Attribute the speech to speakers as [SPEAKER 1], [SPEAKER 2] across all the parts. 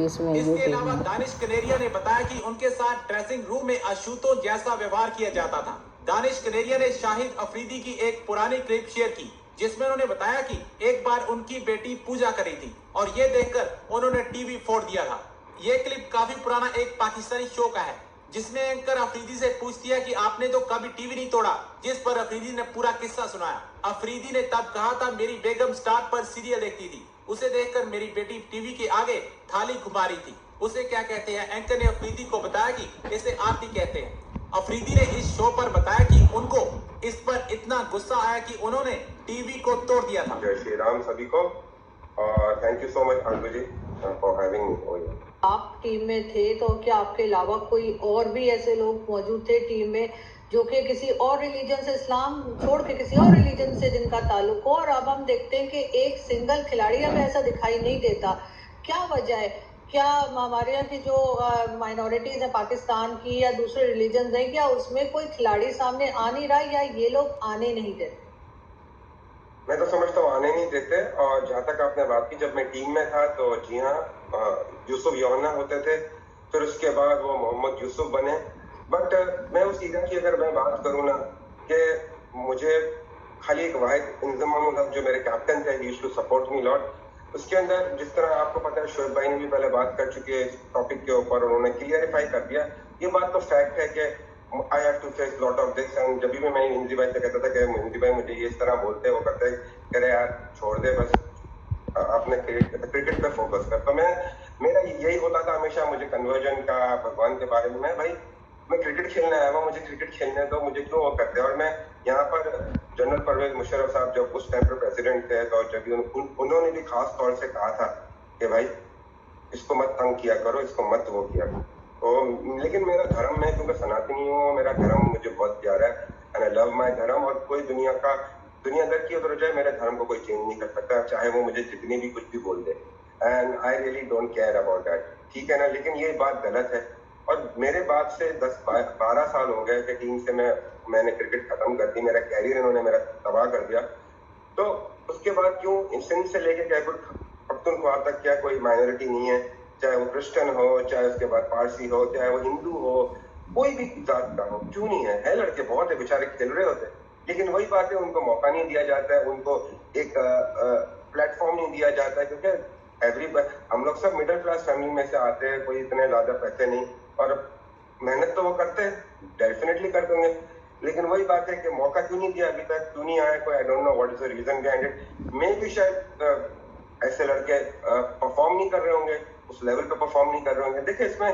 [SPEAKER 1] इसमें
[SPEAKER 2] इसके अलावा दानिश कनेरिया ने बताया कि उनके साथ ड्रेसिंग रूम में अशुतोष जैसा व्यवहार किया जाता था। दानिश कनेरिया ने शाहिद अफरीदी की एक पुरानी क्लिप शेयर की, जिसमें उन्होंने बताया कि एक बार उनकी बेटी पूजा करी थी और ये देखकर उन्होंने टीवी फोड़ दिया था। ये क्लिप काफी पुराना एक पाकिस्तानी शो का है, जिसमें एंकर अफरीदी से पूछती है कि आपने तो कभी टीवी नहीं तोड़ा, जिस पर अफरीदी ने पूरा किस्सा सुनाया। अफरीदी ने तब कहा था, मेरी बेगम स्टार पर सीरियल देखती थी, उसे देखकर मेरी बेटी टीवी के आगे थाली घुमा रही थी। उसे क्या कहते हैं? एंकर ने अफरीदी को बताया कि इसे आरती कहते हैं। अफरीदी ने इस शो पर बताया कि उनको इस पर इतना गुस्सा आया कि उन्होंने टीवी को तोड़ दिया था।
[SPEAKER 3] जय श्री राम सभी को, और thank you so much Anju ji for having me.
[SPEAKER 1] आप टीम में थे तो क्या आपके अलावा कोई और भी ऐसे लोग मौजूद थे टीम में जो कि किसी और रिलीजन से, इस्लाम छोड़ के किसी और रिलीजन से जिनका ताल्लुक हो? और अब हम देखते हैं कि एक सिंगल खिलाड़ी हमें ऐसा दिखाई नहीं देता, क्या वजह है? क्या हमारे यहाँ की जो माइनॉरिटीज है पाकिस्तान की या दूसरे रिलीजन है, क्या उसमें कोई खिलाड़ी सामने आ नहीं रहा या ये लोग आने नहीं देते?
[SPEAKER 3] मैं तो समझता हूँ आने नहीं देते। और जहाँ तक आपने बात की, जब मैं टीम में था तो जी हाँ, यूसुफ योना होते थे, फिर उसके बाद वो मोहम्मद यूसुफ बने। बट मैं उस ईरा की अगर मैं बात करूँ ना, कि मुझे खाली एक वाहिद इंजमाम जो मेरे कैप्टन थे, he used to support me lot. उसके अंदर जिस तरह आपको पता है, शोएब भाई ने भी पहले बात कर चुके हैं इस टॉपिक के ऊपर, उन्होंने क्लियरिफाई कर दिया। ये बात तो फैक्ट है कि I have to face lot of this, and जब भी मैं हिंदी भाई से कहता था कि हिंदी भाई मुझे ये इस तरह बोलते, वो करते करे यार छोड़ दे, बस अपने क्रिकेट पे फोकस कर। तो मेरा यही होता था हमेशा, मुझे कन्वर्जन का, भगवान के बारे में, भाई मैं क्रिकेट खेलने आया हुआ, मुझे क्रिकेट खेलने दो, मुझे क्यों वो करते। और मैं यहाँ पर जनरल परवेज मुशर्रफ साहब जब उस टाइम पर प्रेसिडेंट थे, तो जब उन्होंने भी खास तौर से कहा था कि भाई इसको मत तंग किया करो, इसको मत वो किया करो। तो लेकिन मेरा धर्म, मैं क्योंकि सनातनी हूँ, मेरा धर्म मुझे बहुत प्यारा है, एंड आई लव माय धर्म। और कोई दुनियादार की उधर जाए, मेरे धर्म को कोई चेंज नहीं कर सकता, चाहे वो मुझे जितनी भी कुछ भी बोल दे। And I really don't care about that, ठीक है ना। लेकिन ये बात गलत है, और मेरे बाद से 10-12 साल हो गए कि टीम से मैंने क्रिकेट खत्म कर दी, मेरा कैरियर इन्होंने मेरा तबाह कर दिया। तो उसके बाद क्यों सिंध से लेके कैबुल पख्तूनख्वा तक, क्या कोई माइनॉरिटी नहीं है? चाहे वो क्रिश्चियन हो, चाहे उसके बाद पारसी हो, चाहे वो हिंदू हो, कोई भी जात का हो, क्यों नहीं है? लड़के बहुत है बेचारे, खेल रहे होते, लेकिन वही बात है, उनको मौका नहीं दिया जाता है, उनको एक प्लेटफॉर्म नहीं दिया जाता है। क्योंकि हम लोग सब मिडिल क्लास फैमिली में से आते हैं, कोई इतने ज्यादा पैसे नहीं, और मेहनत तो वो करते हैं, डेफिनेटली कर देंगे, लेकिन वही बात है कि मौका क्यों नहीं दिया अभी तक, क्यों नहीं आया कोई? I don't know what is the reason behind it. मे भी शायद ऐसे लड़के परफॉर्म नहीं कर रहे होंगे, उस लेवल पे परफॉर्म नहीं कर रहे होंगे। देखिए, इसमें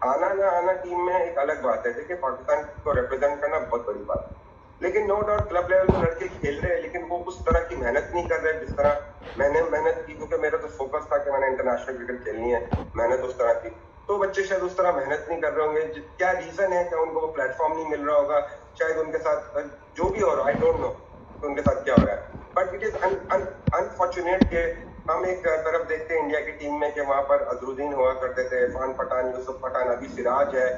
[SPEAKER 3] आना ना आना टीम में एक अलग बात है। देखिए, पाकिस्तान को रिप्रेजेंट करना बहुत बड़ी बात है, लेकिन नो डाउट क्लब लेवल पे लड़के खेल रहे हैं, लेकिन वो उस तरह की मेहनत नहीं कर रहे जिस तरह मैंने मेहनत की। क्योंकि मेरा तो फोकस था कि मैंने इंटरनेशनल क्रिकेट खेलनी है, मेहनत उस तरह की। तो बच्चे शायद उस तरह मेहनत नहीं कर रहे होंगे। क्या रीजन है? क्या उनको वो प्लेटफॉर्म नहीं मिल रहा होगा? शायद उनके साथ जो भी हो रहा है, आई डोंट नो उनके साथ क्या हो रहा है, बट इट इज अनफॉर्चुनेट कि हम एक तरफ देखते हैं इंडिया की टीम में कि वहां पर अजरुद्दीन हुआ करते थे, इरफान पठान, यूसुफ पठान, अभी सिराज है,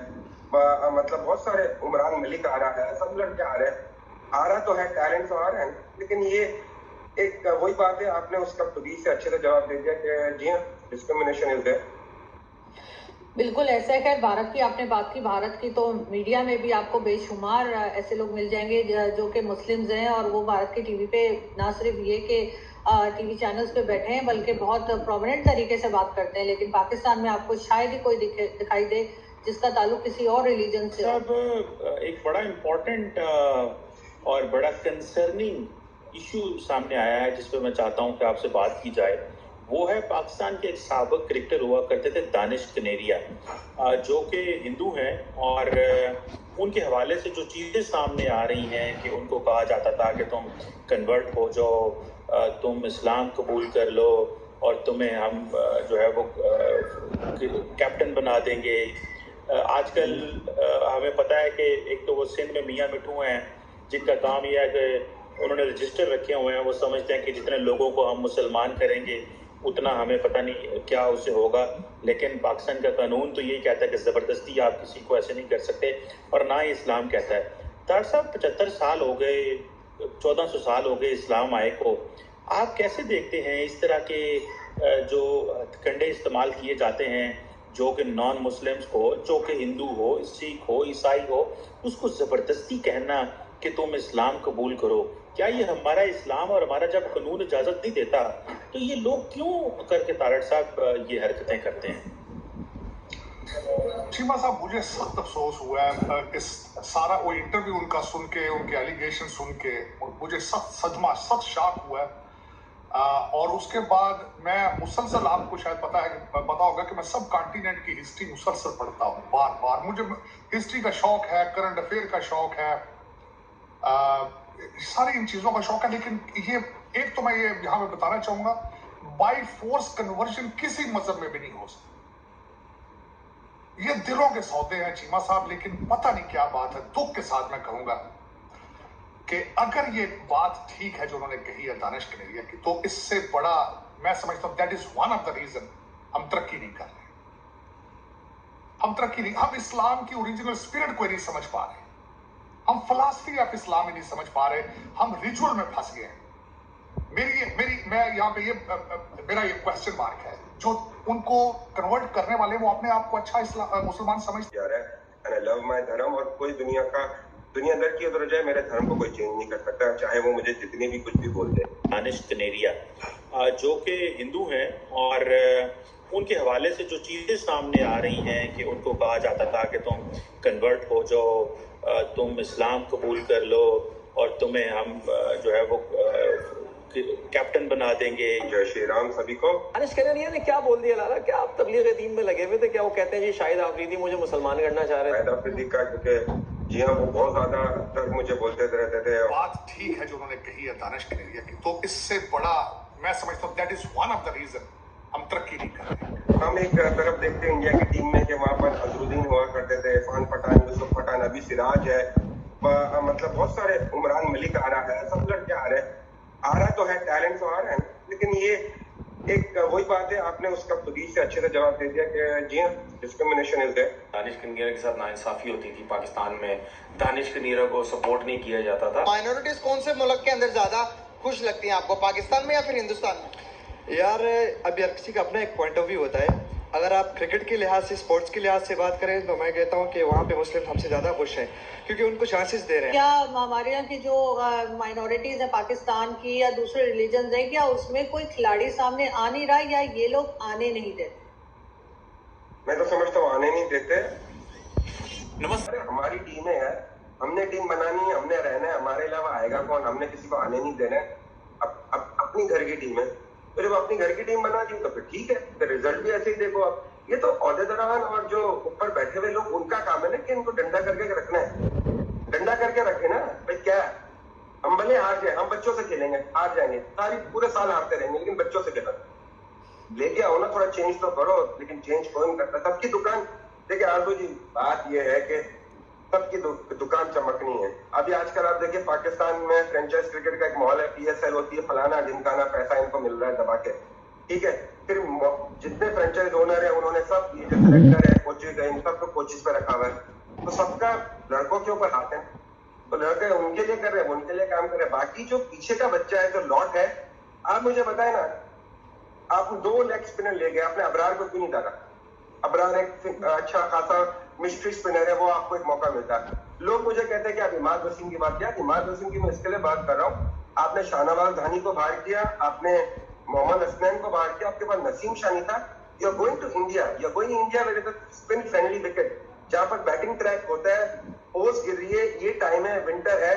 [SPEAKER 3] मतलब बहुत सारे, उमरान मलिक आ रहा है, सब लड़के आ रहे हैं, आ रहा तो है, टैलेंट तो आ रहा है। लेकिन ये एक वही बात है, आपने उसका खुद से अच्छे से जवाब दे दिया कि जी हाँ, डिस्क्रिमिनेशन इज देयर।
[SPEAKER 1] बिल्कुल ऐसा है। खैर, भारत की आपने बात की, भारत की तो मीडिया में भी आपको बेशुमार ऐसे लोग मिल जाएंगे जो कि मुस्लिम्स हैं, और वो भारत की टीवी पे ना सिर्फ ये कि टीवी चैनल्स पे बैठे हैं, बल्कि बहुत प्रोमिनेंट तरीके से बात करते हैं। लेकिन पाकिस्तान में आपको शायद ही कोई दिखाई दे जिसका ताल्लुक किसी और रिलीजन से।
[SPEAKER 4] सब एक बड़ा इम्पोर्टेंट और बड़ा कंसर्निंग इशू सामने आया है, जिस पर मैं चाहता हूं कि आपसे बात की जाए। वो है पाकिस्तान के एक साबिक क्रिकेटर हुआ करते थे दानिश कनेरिया, जो कि हिंदू हैं, और उनके हवाले से जो चीज़ें सामने आ रही हैं कि उनको कहा जाता था कि तुम कन्वर्ट हो जाओ, तुम इस्लाम कबूल कर लो, और तुम्हें हम जो है वो कैप्टन बना देंगे। आजकल हमें पता है कि एक तो वो सिंध में मियाँ मिठू हैं, जिनका काम यह है कि उन्होंने रजिस्टर रखे हुए हैं। वो समझते हैं कि जितने लोगों को हम मुसलमान करेंगे उतना हमें पता नहीं क्या उससे होगा। लेकिन पाकिस्तान का कानून तो यही कहता है कि ज़बरदस्ती आप किसी को ऐसे नहीं कर सकते, और ना ही इस्लाम कहता है। तार साहब, 75 साल हो गए, 1400 साल हो गए इस्लाम आए को। आप कैसे देखते हैं इस तरह के जो हथकंडे इस्तेमाल किए जाते हैं, जो कि नॉन मुस्लिम्स को, जो कि हिंदू हो, सिख हो, ईसाई हो, उसको ज़बरदस्ती कहना कि तुम इस्लाम कबूल करो, क्या ये हमारा इस्लाम और हमारा जब कानून इजाज़त नहीं देता तो ये लोग क्यों करके तारड़ साहब ये हरकतें करते हैं?
[SPEAKER 5] चीमा साहब, मुझे सख्त अफसोस हुआ है इस सारा वो इंटरव्यू उनका सुन के, उनके एलिगेशन सुन के मुझे सख्त सदमा, सख्त शॉक हुआ है। और उसके बाद मैं मुसलसल, आपको शायद पता होगा कि मैं सब कॉन्टिनेंट की हिस्ट्री मुसलसल पढ़ता हूँ बार बार। मुझे हिस्ट्री का शौक है, करंट अफेयर का शौक है, सारी इन चीजों का शौक है। लेकिन ये एक तो मैं ये यहाँ पे बताना चाहूंगा, बाय फोर्स कन्वर्जन किसी मजहब में भी नहीं हो सकता। ये दिलों के सौदे हैं चीमा साहब। लेकिन पता नहीं क्या बात है, दुख के साथ मैं कहूंगा कि अगर ये बात ठीक है जो उन्होंने कही है दानिश कनेरिया की, तो इससे बड़ा मैं समझता हूं that is one of the reason हम तरक्की नहीं कर रहे। हम इस्लाम की ओरिजिनल स्पिरिट को नहीं समझ पा रहे, हम फिलॉसफी ऑफ इस्लाम ही नहीं समझ पा रहे, हम रिचुअल में फंस गए हैं। मैं यहाँ पे मेरा ये क्वेश्चन मार्क है, जो उनको कन्वर्ट करने वाले वो अपने आप को अच्छा मुसलमान समझते
[SPEAKER 3] जा रहा है। एंड आई लव माय धर्म, और कोई दुनिया दर की उतर जाए, मेरे धर्म को कोई चेंज नहीं कर सकता, चाहे वो मुझे जितनी भी कुछ भी बोल दे।
[SPEAKER 4] दानिश कनेरिया जो कि हिंदू हैं, और उनके हवाले से जो चीज़ें सामने आ रही हैं कि उनको कहा जाता था कि तुम कन्वर्ट हो जाओ, तुम इस्लाम कबूल कर लो और तुम्हें हम जो है वो कैप्टन बना देंगे।
[SPEAKER 3] जय श्री राम सभी को।
[SPEAKER 6] दानिश कनेरिया ने क्या बोल दिया लाला? क्या आप तबलीग दीन में लगे हुए थे? क्या वो कहते हैं जी शाहिद आफरीदी मुझे मुसलमान करना चाह रहे थे?
[SPEAKER 3] शाहिद आफरीदी का, क्योंकि जी हाँ, वो बहुत ज्यादा तक मुझे बोलते रहते थे।
[SPEAKER 5] बात ठीक है जो उन्होंने कही है दानिश कनेरिया की, तो इससे बड़ा मैं समझता हूँ that is one of the reason हम तरक्की नहीं कर रहे।
[SPEAKER 3] हम एक तरफ देखते हैं इंडिया की टीम में कि वहाँ पर अजरुद्दीन हुआ करते थे, इरफान पठान, यूसुफ पठान, अभी सिराज है, मतलब बहुत सारे, उमरान मलिक आ रहा है, सब लड़के आ रहा तो है, टैलेंट तो आ रहा है। लेकिन ये एक वही बात है, आपने उसका खुद से अच्छे से जवाब दे दिया कि जी हाँ, discrimination is there.
[SPEAKER 7] Danish Kaneria के साथ नाइंसाफी होती थी पाकिस्तान में, दानिश कनेरिया को सपोर्ट नहीं किया जाता था।
[SPEAKER 8] माइनॉरिटीज कौन से मुल्क के अंदर ज्यादा खुश लगती हैं आपको, पाकिस्तान में या फिर हिंदुस्तान में?
[SPEAKER 9] यार अब हर किसी का अपना एक पॉइंट ऑफ व्यू होता है। अगर आप क्रिकेट के लिहाज से, स्पोर्ट्स के लिहाज से बात करें तो मैं कहता हूँ कि वहाँ पे मुस्लिम हमसे ज़्यादा खुश हैं क्योंकि उनको चांसेस दे रहे हैं।
[SPEAKER 1] क्या हमारे यहाँ की जो माइनॉरिटीज है पाकिस्तान की या दूसरे रिलीजन है, क्या उसमें कोई खिलाड़ी सामने आ नहीं रहा या ये लोग आने नहीं देते?
[SPEAKER 3] मैं तो समझता हूँ आने नहीं देते।
[SPEAKER 2] नमस्ते।
[SPEAKER 3] हमारी टीमें है, हमने टीम बनानी है, हमने रहना है, हमारे अलावा आएगा कौन? हमने किसी को आने नहीं देना है। अपनी घर की टीम है, तो जब अपनी घर की टीम बना दी तो फिर ठीक है, तो रिजल्ट भी ऐसे ही देखो आप। ये तो ओहदेदारान और जो ऊपर बैठे हुए लोग, उनका काम है ना कि इनको डंडा करके रखना है। डंडा करके रखे ना भाई, क्या है, हम भले हार जाए, हम बच्चों से खेलेंगे, हार जाएंगे, सारी पूरे साल हारते रहेंगे, लेकिन बच्चों से खेला लेके आओ ना, थोड़ा चेंज तो करो। लेकिन चेंज कोई नहीं करता। सबकी दुकान देखिए आरजू जी, बात ये है कि सबकी दुकान चमकनी है। अभी आजकल आप देखिए पाकिस्तान में फ्रेंचाइज क्रिकेट का एक माहौल है, PSL होती है, फलाना ढिमकाना, पैसा इनको मिल रहा है दबा के, ठीक है। फिर जितने फ्रेंचाइज ओनर है उन्होंने सब, ये जो डायरेक्टर है, कोचेज है, इन सबको कोचेज पे रखा हुआ है, तो सबका लड़कों के ऊपर हाथ है। तो लड़के उनके लिए कर रहे हैं, उनके लिए काम कर रहे हैं। बाकी जो पीछे का बच्चा है, जो लॉट है, आप मुझे बताए ना, आप 2 लेग स्पिनर ले गए, आपने अबरार को क्यों नहीं डाला? अबरार एक अच्छा खासा मिस्ट्री स्पिनर है, वो आपको एक मौका मिलता है। लोग मुझे कहते हैं कि आप इमाद वसीम की बात किया, इमाद वसीम की मैं इसके लिए बात कर रहा हूँ, आपने शाहनवाज धानी को बाहर किया, आपने मोहम्मद हसनैन को बाहर किया, आपके पास नसीम शानी था। You are going to India, you are going India with spin friendly wicket, जहां पर बैटिंग ट्रैक होता है, ओस गिर रही है, ये टाइम है, विंटर है,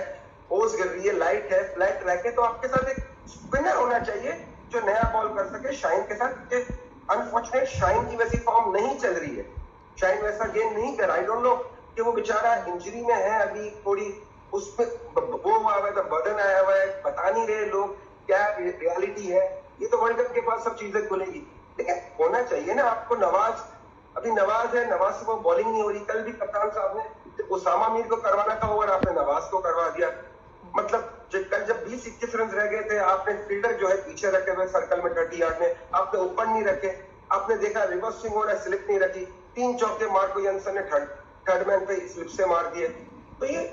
[SPEAKER 3] ओस गिर रही है, लाइट है, फ्लैट ट्रैक है, तो आपके साथ एक स्पिनर होना चाहिए जो नया बॉल कर सके शाइन के साथ। अनफॉर्चुनेट शाइन की वैसी फॉर्म नहीं चल रही है, शाइन वैसा गेम नहीं कर। आई डोंट नो कि वो बेचारा इंजरी में है अभी, थोड़ी उसमें वो हुआ है, बर्डन आया हुआ है, बता नहीं रहे लोग क्या रियलिटी है। ये तो वर्ल्ड कप के बाद सब चीजें खुलेगी, लेकिन होना चाहिए ना आपको। नवाज, अभी नवाज है, नवाज से वो बॉलिंग नहीं हो रही। कल भी कप्तान साहब ने उसामा मीर को करवाना था ओवर, आपने नवाज को करवा दिया। मतलब कल जब 20-21 रन रह गए थे, आपने फील्डर जो है पीछे रखे हुए सर्कल में 30 यार्ड में, आपने ऊपर नहीं रखे। आपने देखा रिवर्स स्विंग हो रहा है, स्लिप नहीं रखी, 3 चौके मार्को यंसन ने थर्ड मैन पे स्लिप से मार दिए। तो ये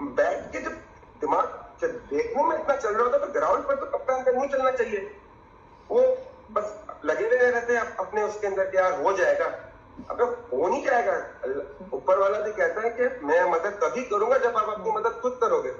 [SPEAKER 3] बैट के जब दिमाग देखने में इतना चल रहा होता तो ग्राउंड पर तो कप्तान का नहीं चलना चाहिए। वो बस लगे हुए रहते हैं अपने उसके अंदर कि यार हो जाएगा। अब हो नहीं जाएगा। ऊपर वाला भी कहता है कि मैं मदद तभी करूंगा जब आप अपनी मदद खुद करोगे।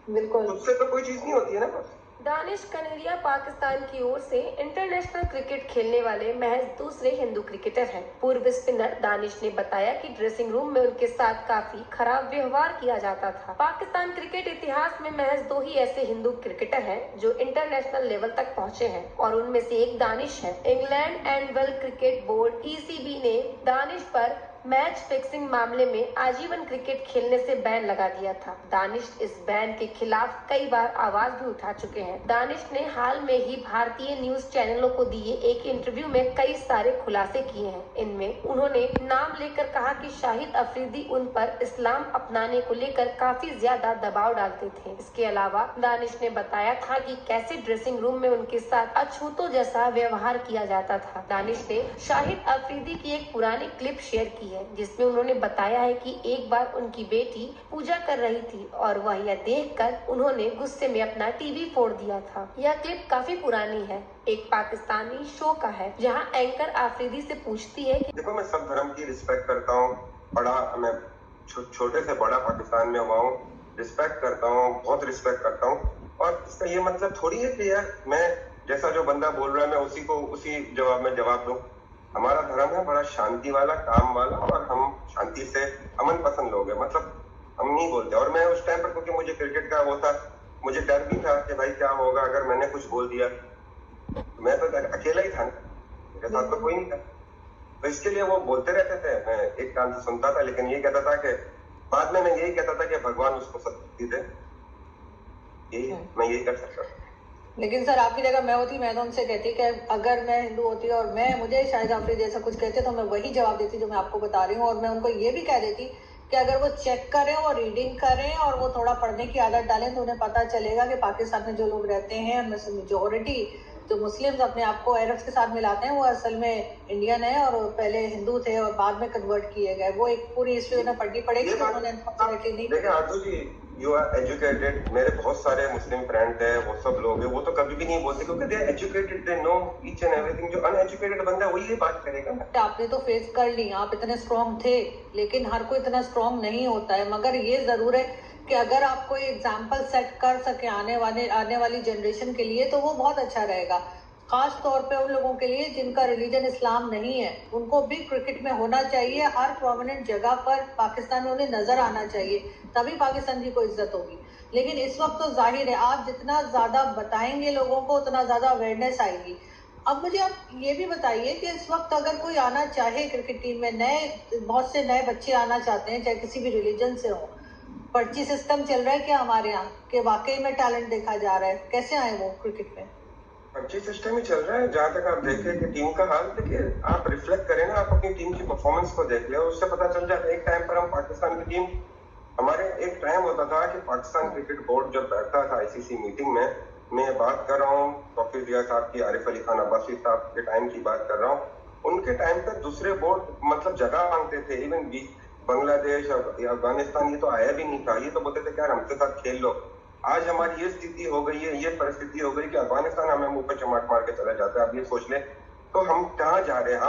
[SPEAKER 1] बिल्कुल,
[SPEAKER 3] खुद से तो कोई चीज नहीं होती है ना।
[SPEAKER 10] दानिश कनेरिया पाकिस्तान की ओर से इंटरनेशनल क्रिकेट खेलने वाले महज दूसरे हिंदू क्रिकेटर हैं। पूर्व स्पिनर दानिश ने बताया कि ड्रेसिंग रूम में उनके साथ काफी खराब व्यवहार किया जाता था। पाकिस्तान क्रिकेट इतिहास में महज 2 ही ऐसे हिंदू क्रिकेटर हैं जो इंटरनेशनल लेवल तक पहुंचे हैं और उनमें से एक दानिश है। England and Wales cricket board (ECB) ने दानिश पर मैच फिक्सिंग मामले में आजीवन क्रिकेट खेलने से बैन लगा दिया था। दानिश इस बैन के खिलाफ कई बार आवाज भी उठा चुके हैं। दानिश ने हाल में ही भारतीय न्यूज चैनलों को दिए एक इंटरव्यू में कई सारे खुलासे किए हैं। इनमें उन्होंने नाम लेकर कहा कि शाहिद अफरीदी उन पर इस्लाम अपनाने को लेकर काफी ज्यादा दबाव डालते थे। इसके अलावा दानिश ने बताया था कि कैसे ड्रेसिंग रूम में उनके साथ अछूतों जैसा व्यवहार किया जाता था। दानिश ने शाहिद अफरीदी की एक पुरानी क्लिप शेयर की जिसमें उन्होंने बताया है कि एक बार उनकी बेटी पूजा कर रही थी और वह यह देखकर उन्होंने गुस्से में अपना टीवी फोड़ दिया था। यह क्लिप काफी पुरानी है, एक पाकिस्तानी शो का है जहां एंकर आफरीदी से पूछती है कि
[SPEAKER 3] देखो, मैं सब धर्म की रिस्पेक्ट करता हूँ। मैं छोटे से बड़ा पाकिस्तान में हुआ हूँ, रिस्पेक्ट करता हूँ, बहुत रिस्पेक्ट करता हूँ। और इसका ये मतलब थोड़ी है कि यार मैं जैसा जो बंदा बोल रहा है मैं उसी जवाब में जवाब दूं। हमारा धर्म है बड़ा शांति वाला, काम वाला, और हम शांति से अमन पसंद लोग हैं। मतलब हम नहीं बोलते। और मैं उस टाइम पर, क्योंकि मुझे क्रिकेट का वो था, मुझे डर भी था कि भाई क्या होगा अगर मैंने कुछ बोल दिया। मैं तो अकेला ही था, मेरे साथ तो कोई नहीं था। तो इसके लिए वो बोलते रहते थे, मैं एक कान से सुनता था। लेकिन ये कहता था कि बाद में मैं यही कहता था कि भगवान उसको सद्बुद्धि दे, मैं यही कर सकता था।
[SPEAKER 1] लेकिन सर आपकी जगह मैं होती, मैं तो उनसे कहती कि अगर मैं हिंदू होती और मुझे शाहिद अफरीदी जैसा कुछ कहते तो मैं वही जवाब देती जो मैं आपको बता रही हूँ। और मैं उनको ये भी कह देती कि अगर वो चेक करें और रीडिंग करें और वो थोड़ा पढ़ने की आदत डालें तो उन्हें पता चलेगा कि पाकिस्तान में जो लोग रहते हैं उनमें से मेजोरिटी जो मुस्लिम्स अपने आप को अरब्स के साथ मिलाते हैं वो असल में इंडियन है और पहले हिंदू थे और बाद में कन्वर्ट किए गए। वो एक पूरी हिस्ट्री उन्हें पढ़नी पड़ेगी। उन्होंने अनफॉर्चुनेटली नहीं।
[SPEAKER 3] देखिए आदू जी, यू आर एजुकेटेड। मेरे बहुत सारे मुस्लिम फ्रेंड हैं, वो सब लोग हैं, वो तो कभी भी नहीं बोलते क्योंकि they are educated, they know each and everything. जो अनएजुकेटेड बंदा है वही ये बात करेगा।
[SPEAKER 1] आपने तो फेस कर ली, आप इतने स्ट्रॉन्ग थे, लेकिन हर कोई इतना स्ट्रॉन्ग नहीं होता है। मगर ये जरूर है कि अगर आप कोई एग्जाम्पल सेट कर सके आने वाली जनरेशन के लिए तो वो बहुत अच्छा रहेगा। खास तौर पे उन लोगों के लिए जिनका रिलीजन इस्लाम नहीं है, उनको भी क्रिकेट में होना चाहिए। हर प्रोमिनेंट जगह पर पाकिस्तान में उन्हें नजर आना चाहिए, तभी पाकिस्तान की कोई इज्जत होगी। लेकिन इस वक्त तो जाहिर है आप जितना ज्यादा बताएंगे लोगों को उतना ज्यादा अवेयरनेस आएगी। अब मुझे आप ये भी बताइए कि इस वक्त अगर कोई आना चाहे क्रिकेट टीम में, बहुत से नए बच्चे आना चाहते हैं चाहे किसी भी रिलीजन से हो, पर्ची सिस्टम चल रहा है क्या हमारे यहाँ कि वाकई में टैलेंट देखा जा रहा है? कैसे आए वो क्रिकेट में?
[SPEAKER 3] पर्ची सिस्टम ही चल रहा है। जहां तक आप देखें कि टीम का हाल, देखिए आप रिफ्लेक्ट करें ना, आप अपनी टीम की परफॉर्मेंस को देख ले, उससे पता चल जाता है। एक टाइम पर हम पाकिस्तान की टीम, हमारे एक टाइम होता था कि पाकिस्तान क्रिकेट बोर्ड जब बैठता था ICC मीटिंग में, मैं बात कर रहा हूँ तौकीर रिया साहब की, आरिफ अली खान अब्बासी साहब के टाइम की बात कर रहा हूँ, उनके टाइम पर दूसरे बोर्ड मतलब जगह मांगते थे। इवन बांग्लादेश, अफगानिस्तान ये तो आया भी नहीं था, ये तो बोलते थे यार हमसे साथ खेल लो। आज हमारी ये स्थिति हो गई है, ये परिस्थिति हो गई कि अफगानिस्तान हमें मुंह पे चमाट मार के चला जाता है। अब ये सोच ले तो हम कहाँ जा रहे हैं।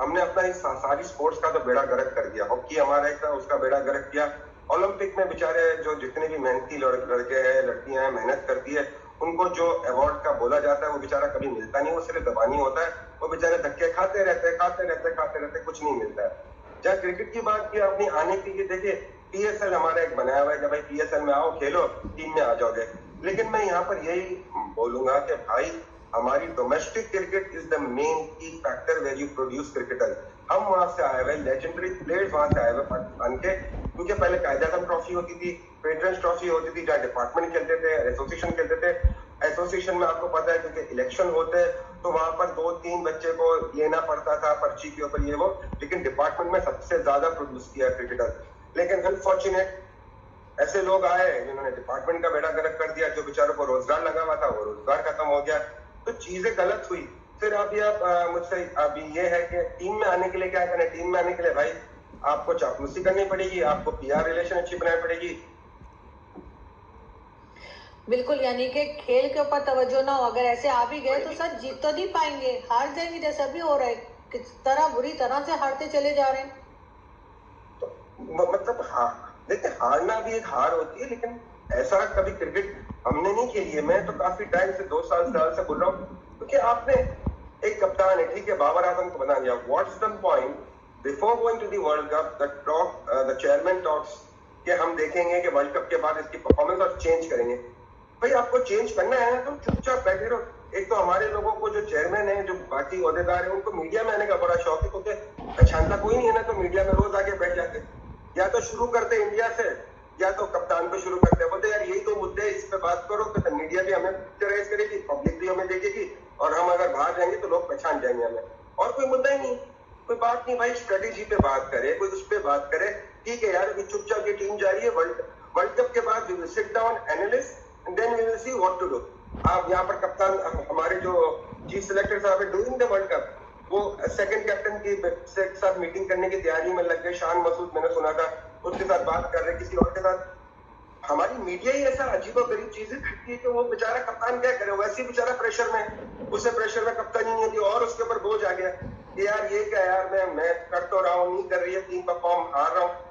[SPEAKER 3] हमने अपना इस सारी स्पोर्ट्स का तो बेड़ा गर्क कर दिया। हॉकी हमारा एक था, उसका बेड़ा गर्क किया। ओलंपिक में बेचारे जो जितने भी मेहनती लड़के हैं, लड़कियां हैं, मेहनत करती है, उनको जो अवार्ड का बोला जाता है वो बेचारा कभी मिलता नहीं, वो सिर्फ दबानी होता है। वो बेचारे धक्के खाते रहते, कुछ नहीं मिलता है। जहाँ क्रिकेट की बात की अपनी आने की, देखिए PSL हमारा एक बनाया हुआ है कि भाई PSL में आओ, खेलो, टीम में आ जाओगे। लेकिन मैं यहाँ पर यही बोलूंगा कि भाई हमारी domestic cricket is the main key factor where you produce cricketer. हम वहां से आए हुए लेजेंडरी प्लेयर्स वहां से आए हुए पाकिस्तान के, क्योंकि पहले कायद-ए-आज़म ट्रॉफी होती थी, प्रेसिडेंट्स ट्रॉफी होती थी, जहाँ डिपार्टमेंट खेलते थे, एसोसिएशन खेलते थे। एसोसिएशन में आपको पता है क्योंकि इलेक्शन होते हैं तो वहां पर 2-3 बच्चे को लेना पड़ता था पर्ची के ऊपर ये वो, लेकिन डिपार्टमेंट में सबसे ज्यादा प्रोड्यूस किया क्रिकेटर। लेकिन अनफॉर्चुनेट ऐसे लोग आए जिन्होंने डिपार्टमेंट का बेड़ा गर्क कर दिया। जो बेचारों को रोजगार लगा हुआ था वो रोजगार खत्म हो गया, तो चीजें गलत हुई। फिर अभी आप मुझसे अभी ये है कि टीम में आने के लिए क्या करें। टीम में आने के लिए भाई आपको चापलूसी करनी पड़ेगी, आपको PR रिलेशन अच्छी बनानी पड़ेगी।
[SPEAKER 1] बिल्कुल, यानी कि खेल के ऊपर तवज्जो ना हो, अगर ऐसे आ भी गए तो सर जीत तो नहीं पाएंगे, हार जाएंगे, जैसा भी हो रहा है, किस तरह बुरी तरह से हारते चले जा रहे हैं।
[SPEAKER 3] तो मतलब देखिए, हारना भी एक हार होती है, लेकिन ऐसा कभी क्रिकेट हमने नहीं खेली है। मैं तो काफी टाइम से 2 साल से बोल रहा हूँ, क्योंकि आपने एक कप्तान है, ठीक है, बाबर आजम को बना दिया, what's the point before going to the world cup the chairman talks कि हम देखेंगे कि वर्ल्ड कप के बाद इसकी परफॉर्मेंस और चेंज करेंगे। भाई आपको चेंज करना है तो चुपचाप बैठे रहो। एक तो हमारे लोगों को जो चेयरमैन है, जो बाकी ओहदेदार है, उनको मीडिया में आने का बड़ा शौक है, क्योंकि पहचानता कोई नहीं है ना, तो मीडिया में रोज आके बैठ जाते। या तो शुरू करते इंडिया से, या तो कप्तान पे शुरू करते, बोलते यार यही 2 मुद्दे, इस पे बात करो, तो मीडिया भी हमें पिक्चराइज करेगी, पब्लिक भी हमें देखेगी, और हम अगर बाहर जाएंगे तो लोग पहचान जाएंगे हमें। और कोई मुद्दा ही नहीं, कोई बात नहीं भाई, स्ट्रेटेजी पे बात करे, कोई उस पे बात करे। ठीक है यार, अभी चुपचाप ये टीम जा रही है, वर्ल्ड कप के बाद we will sit down, analyst, and then we will see what to do. आप यहाँ पर कप्तान, हमारे जो चीफ सिलेक्टर साहब है डूइंग द वर्ल्ड कप, वो सेकंड कैप्टन की साथ मीटिंग करने की तैयारी में लग गए। शान मसूद मैंने सुना था, उसके साथ बात कर रहे, किसी और के साथ। हमारी मीडिया ही ऐसा अजीब और गरीब चीजें करती है कि वो बेचारा कप्तान क्या करे, वैसे ही बेचारा प्रेशर में, उसे प्रेशर में कप्तानी नहीं होती, और उसके ऊपर बोझ आ गया कि यार ये क्या यार, मैं कर तो रहा हूँ, नहीं कर रही है टीम, परफॉर्म, हार रहा हूँ।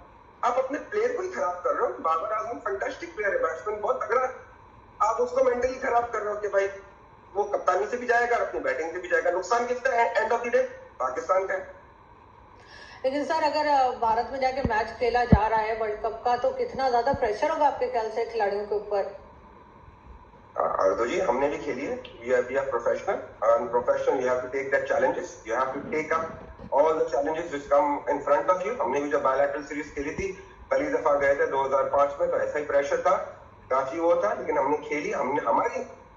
[SPEAKER 3] आप अपने प्लेयर को ही खराब कर रहे हो। बाबर आजम फैंटास्टिक प्लेयर है, बैट्समैन बहुत तगड़ा, आप उसको मेंटली खराब कर रहे हो कि भाई वो कप्तानी से भी जाएगा और अपनी बैटिंग से भी जाएगा। नुकसान किसका है end of the day? Pakistan का है।
[SPEAKER 1] लेकिन सर, अगर भारत में जाके मैच खेला जा रहा है वर्ल्ड कप का, तो कितना ज्यादा प्रेशर होगा आपके ख्याल से खिलाड़ियों के ऊपर?
[SPEAKER 3] अर्दो जी, हमने भी खेली है, we are professional, and professional you have to take that challenges, you have to take up all the challenges which come in front of you। हमने भी जब बायलैटरल सीरीज खेली थी, पहली दफा गए थे 2005 में, तो ऐसा ही प्रेशर था, काफी वो था, लेकिन हमने खेली। हमने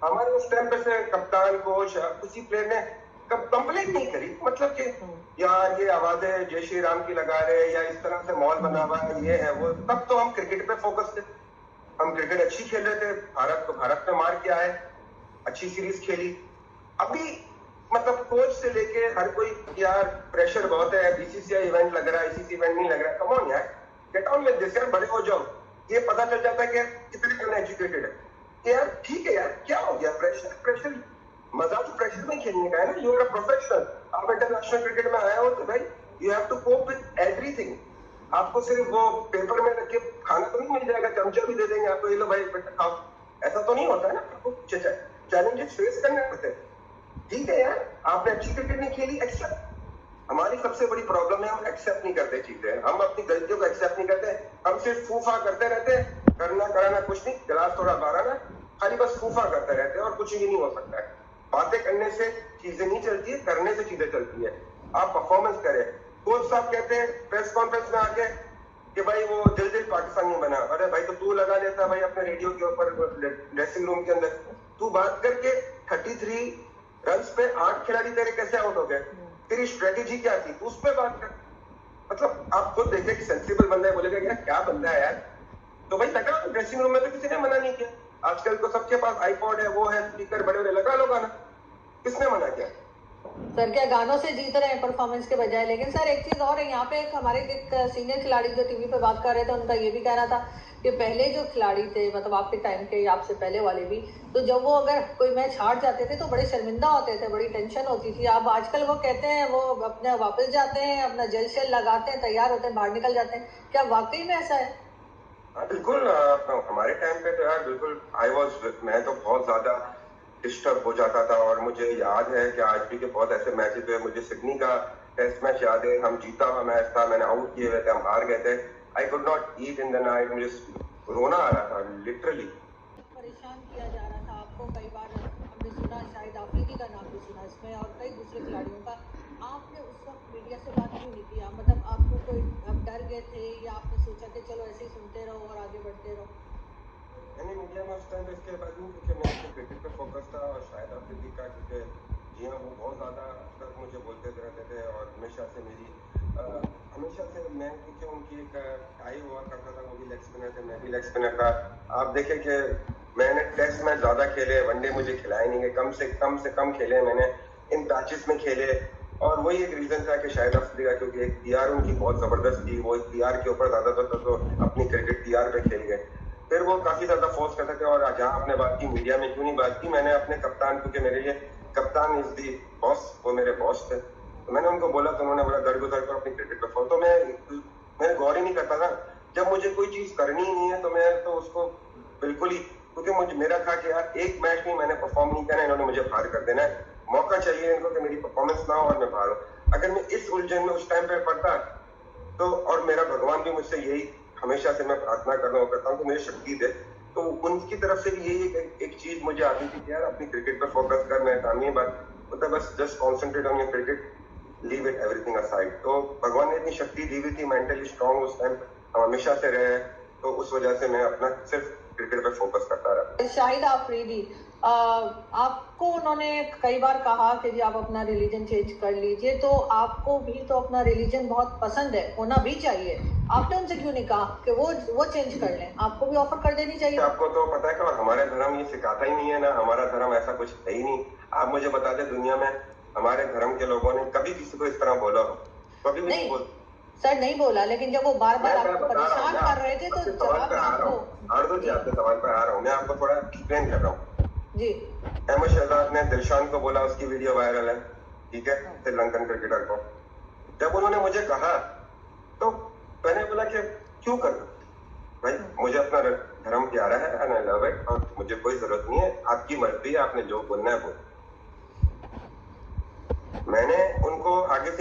[SPEAKER 3] हमारे उस टाइम पे से कप्तान, कोच, किसी प्लेयर ने कंप्लेंट नहीं करी, मतलब कि यार ये आवाजें जय श्री राम की लगा रहे, या इस तरह से माहौल बना हुआ है, ये है वो। तब तो हम क्रिकेट पे फोकस थे, हम क्रिकेट अच्छी खेल रहे थे, भारत में मार के आए, अच्छी सीरीज खेली। अभी मतलब कोच से लेके हर कोई, यार प्रेशर बहुत है, बीसीसीआई इवेंट लग रहा है, आईसीसी इवेंट नहीं लग रहा है, कम ऑन यार, गेट ऑन विद दिस यार, बड़े हो जाओ। ये पता चल जाता है कि कितने अनएजुकेटेड है कि यार ठीक है यार, क्या हो गया, प्रेशर मजा तो प्रेशर में खेलने का है ना। यू आर अ प्रोफेशनल, आप इंटरनेशनल क्रिकेट में आए हो, तो भाई you have to cope with everything. आपको सिर्फ वो पेपर में रख के खाना तो नहीं मिल जाएगा, चमचा भी दे देंगे आपको, ये लो भाई बेटा खाओ, ऐसा तो नहीं होता है ना। आपको चैलेंजेस फेस करने पड़ते हैं। ठीक है यार, आपने अच्छी क्रिकेट नहीं खेली, एक्सेप्ट। हमारी सबसे बड़ी प्रॉब्लम है, हम एक्सेप्ट नहीं करते चीजें, हम अपनी गलतियों को एक्सेप्ट नहीं करते, हम सिर्फ फूफा करते रहते हैं, करना कराना कुछ नहीं, गिलास थोड़ा बाराना, खाली बस फूफा करते रहते हैं, और कुछ भी नहीं हो सकता है। बातें करने से चीजें नहीं चलती है, करने से चीजें चलती है। आप परफॉर्मेंस करें। कोच साहब कहते हैं प्रेस कॉन्फ्रेंस में आके कि भाई वो दिल पाकिस्तानी बना। अरे भाई, तो तू लगा देता भाई अपने रेडियो के ऊपर, ड्रेसिंग रूम के अंदर तू बात करके 33 रन्स पे 8 खिलाड़ी तेरे कैसे आउट हो गए, तेरी स्ट्रेटेजी क्या थी, तू उस पर बात कर। मतलब आप खुद देखें कि सेंसिबल बंदा है, बोलेगा यार क्या बंदा है यार। तो भाई लगा ड्रेसिंग रूम में, तो किसी ने मना नहीं किया। आजकल तो सबके पास आईपॉड है, वो है, स्पीकर बड़े बड़े, लगा लो गाना, किसने मना किया?
[SPEAKER 1] सर क्या गानों से जीत रहे हैं परफॉर्मेंस के बजाय? लेकिन सर एक चीज और है, यहाँ पे हमारे एक सीनियर खिलाड़ी जो टीवी पे बात कर रहे थे, उनका ये भी कहना था कि पहले जो खिलाड़ी थे, मतलब आपके टाइम के या आपसे पहले वाले भी, तो जब वो अगर कोई मैच हार जाते थे तो बड़े शर्मिंदा होते थे, बड़ी टेंशन होती थी। अब आजकल वो कहते हैं वो अपने वापस जाते हैं, अपना जेल शेल लगाते हैं, तैयार होते हैं, बाहर निकल जाते हैं। क्या वाकई में ऐसा है?
[SPEAKER 3] बिल्कुल, हमारे टाइम पे तो यार बिल्कुल मैं तो बहुत ज्यादा डिस्टर्ब हो जाता था। और मुझे याद है कि आज भी के बहुत ऐसे मैचेस हुए, मुझे सिडनी का टेस्ट मैच याद है, हम जीता हुआ मैच था, मैंने आउट किए हुए थे, हम हार गए थे। I could not eat in the night, मुझे रोना आ रहा था लिटरली।
[SPEAKER 1] परेशान किया जा रहा था आपको, कई बार हमने सुना, शायद आफरीदी का नाम भी सुना इसमें, और कई दूसरे खिलाड़ियों का। आपने उस वक्त मीडिया से बात क्यों नहीं किया? मतलब आपको कोई डर गए थे, या आपने सोचा कि चलो ऐसे ही सुनते रहो और आगे बढ़ते रहो?
[SPEAKER 3] मैंने मीडिया में उस टाइम पे इसके बाद नहीं, क्योंकि मैं अपने क्रिकेट पे फोकस था, और शायद आफरीदी का, क्योंकि जी हाँ, वो बहुत ज़्यादा तक मुझे बोलते रहते थे, और हमेशा से मैं, क्योंकि उनकी एक टाई हुआ करता था, वो भी लेग स्पिनर थे, मैं भी लेग स्पिनर था। आप देखें कि मैंने टेस्ट मैच ज़्यादा खेले, वनडे मुझे खिलाए नहीं गए, कम से कम खेले मैंने, इन पैचेस में खेले। और वही एक रीज़न था कि शायद अफरीदी का, क्योंकि एक पीआर उनकी बहुत ज़बरदस्त थी, वो एक पीआर के ऊपर ज़्यादा तो अपनी क्रिकेट पीआर पे खेल गए। फिर वो काफी ज्यादा फोर्स करते थे, और जहाँ आपने बात की मीडिया में क्यों नहीं बात की, मैंने अपने कप्तान, क्योंकि मेरे लिए कप्तान इज दी बॉस, वो मेरे बॉस थे, तो मैंने उनको बोला, तो उन्होंने बोला दरगुजर को अपनी क्रिकेट पे। तो मैं गौर ही नहीं करता था, जब मुझे कोई चीज करनी ही नहीं है तो मैं तो उसको बिल्कुल ही, क्योंकि मुझे मेरा था कि यार एक मैच में मैंने परफॉर्म नहीं किया, इन्होंने मुझे बाहर कर देना है, मौका चाहिए इनको कि मेरी परफॉर्मेंस ना हो और मैं बाहर हूँ। अगर मैं इस उलझन में उस टाइम पे पड़ता तो, और मेरा भगवान भी मुझसे यही हमेशा से मैं प्रार्थना करता हूँ कि मुझे शक्ति दे, तो उनकी तरफ से भी यही एक चीज मुझे आती थी कि यार अपनी क्रिकेट पे फोकस करना है, काम ये बात होता है, बस just concentrate on your cricket, leave it everything aside. तो भगवान ने इतनी शक्ति दी हुई थी, मेंटली स्ट्रांग उस टाइम हम हमेशा से रहे हैं, तो उस वजह से मैं अपना सिर्फ क्रिकेट पे फोकस करता रहा।
[SPEAKER 1] शाहिद आफरीदी, आपको उन्होंने कई बार कहा कि जी आप अपना रिलीजन चेंज कर लीजिए, तो आपको भी तो अपना रिलीजन बहुत पसंद है, होना भी चाहिए, आपने उनसे क्यों नहीं कहा कि वो चेंज कर लें? आपको भी ऑफर कर देनी चाहिए।
[SPEAKER 3] आपको तो पता है कि और हमारे धर्म ये सिखाता ही नहीं है ना, हमारा धर्म ऐसा कुछ है ही नहीं। आप मुझे बता दें दुनिया में हमारे धर्म के लोगों ने कभी किसी को इस तरह बोला हो? कभी भी नहीं बोला
[SPEAKER 1] सर, नहीं बोला, लेकिन जब वो बार बार आपको परेशान कर रहे थे तो जवाब
[SPEAKER 3] आपके सवाल पे आ रहा हूँ मैं, आपको थोड़ा एक्सप्लेन कर रहा हूँ
[SPEAKER 1] जी।
[SPEAKER 3] अहमद शहजाद ने दिलशान को बोला, उसकी वीडियो वायरल है, ठीक है, श्रीलंकन क्रिकेटर को। जब उन्होंने मुझे कहा तो मैंने बोला कि क्यों कर भाई, मुझे अपना धर्म प्यारा है एंड आई लव इट, और मुझे कोई जरूरत नहीं है, आपकी मर्जी है, आपने जो बोलना है बोलो। मैंने उनको आगे से